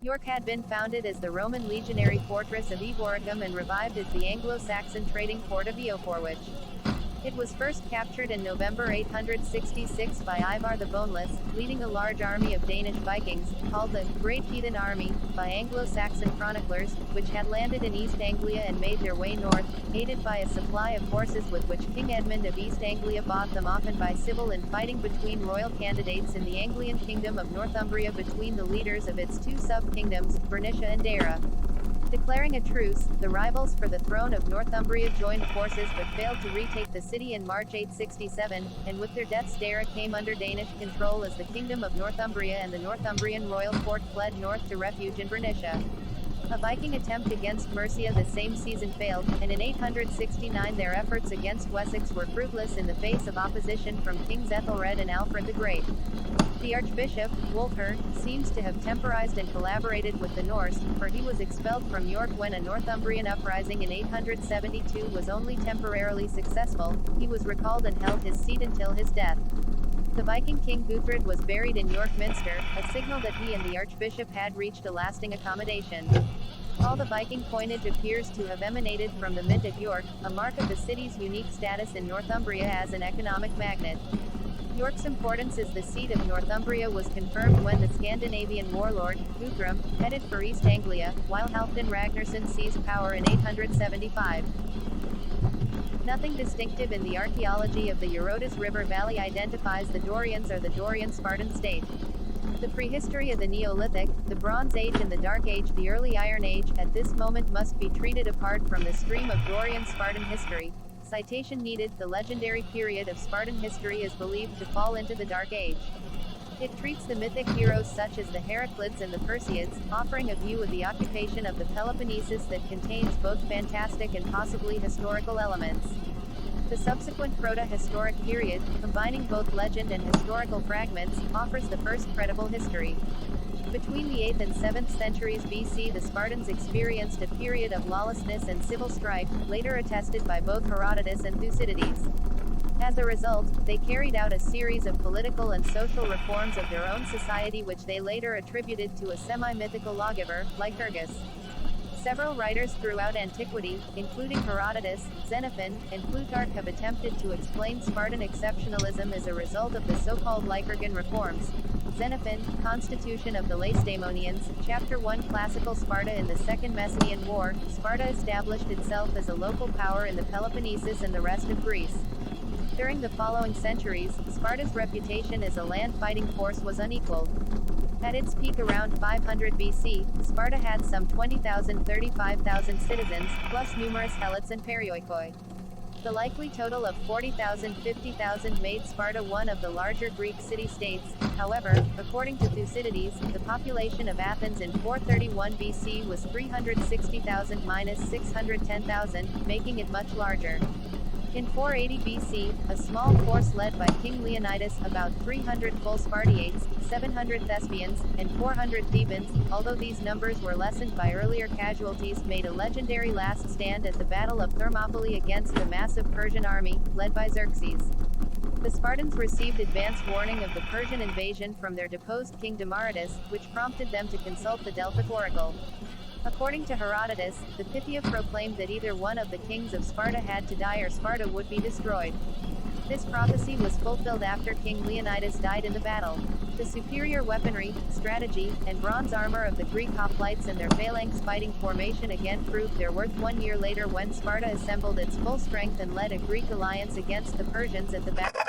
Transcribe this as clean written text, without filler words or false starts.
York had been founded as the Roman legionary fortress of Eboracum and revived as the Anglo-Saxon trading port of Eoforwich. It was first captured in November 866 by Ivar the Boneless, leading a large army of Danish Vikings, called the Great Heathen Army, by Anglo-Saxon chroniclers, which had landed in East Anglia and made their way north, aided by a supply of horses with which King Edmund of East Anglia bought them, often by civil and fighting between royal candidates in the Anglian kingdom of Northumbria between the leaders of its two sub-kingdoms, Bernicia and Deira. Declaring a truce, the rivals for the throne of Northumbria joined forces but failed to retake the city in March 867, and with their deaths Deira came under Danish control as the Kingdom of Northumbria, and the Northumbrian royal court fled north to refuge in Bernicia. A Viking attempt against Mercia the same season failed, and in 869 their efforts against Wessex were fruitless in the face of opposition from Kings Ethelred and Alfred the Great. The Archbishop, Wulfhere, seems to have temporized and collaborated with the Norse, for he was expelled from York when a Northumbrian uprising in 872 was only temporarily successful. He was recalled and held his seat until his death. The Viking king Guthred was buried in York Minster, a signal that he and the Archbishop had reached a lasting accommodation. All the Viking coinage appears to have emanated from the Mint at York, a mark of the city's unique status in Northumbria as an economic magnet. York's importance as the seat of Northumbria was confirmed when the Scandinavian warlord, Guthrum, headed for East Anglia, while Halfdan Ragnarsson seized power in 875. Nothing distinctive in the archaeology of the Eurotas River Valley identifies the Dorians or the Dorian-Spartan state. The prehistory of the Neolithic, the Bronze Age and the Dark Age, the early Iron Age, at this moment must be treated apart from the stream of Dorian-Spartan history. Citation needed. The legendary period of Spartan history is believed to fall into the Dark Age. It treats the mythic heroes such as the Heraclids and the Perseids, offering a view of the occupation of the Peloponnesus that contains both fantastic and possibly historical elements. The subsequent proto-historic period, combining both legend and historical fragments, offers the first credible history. Between the 8th and 7th centuries BC, the Spartans experienced a period of lawlessness and civil strife, later attested by both Herodotus and Thucydides. As a result, they carried out a series of political and social reforms of their own society which they later attributed to a semi-mythical lawgiver, Lycurgus. Several writers throughout antiquity, including Herodotus, Xenophon, and Plutarch, have attempted to explain Spartan exceptionalism as a result of the so-called Lycurgan reforms. Xenophon, Constitution of the Lacedaemonians, Chapter 1. Classical Sparta. In the Second Messenian War, Sparta established itself as a local power in the Peloponnesus and the rest of Greece. During the following centuries, Sparta's reputation as a land-fighting force was unequaled. At its peak around 500 BC, Sparta had some 20,000–35,000 citizens, plus numerous helots and perioikoi. The likely total of 40,000–50,000 made Sparta one of the larger Greek city-states. However, according to Thucydides, the population of Athens in 431 BC was 360,000–610,000, making it much larger. In 480 BC, a small force led by King Leonidas, about 300 full Spartiates, 700 Thespians, and 400 Thebans, although these numbers were lessened by earlier casualties, made a legendary last stand at the Battle of Thermopylae against the massive Persian army, led by Xerxes. The Spartans received advance warning of the Persian invasion from their deposed king Demaratus, which prompted them to consult the Delphic oracle. According to Herodotus, the Pythia proclaimed that either one of the kings of Sparta had to die or Sparta would be destroyed. This prophecy was fulfilled after King Leonidas died in the battle. The superior weaponry, strategy, and bronze armor of the Greek hoplites and their phalanx fighting formation again proved their worth 1 year later when Sparta assembled its full strength and led a Greek alliance against the Persians at the battle.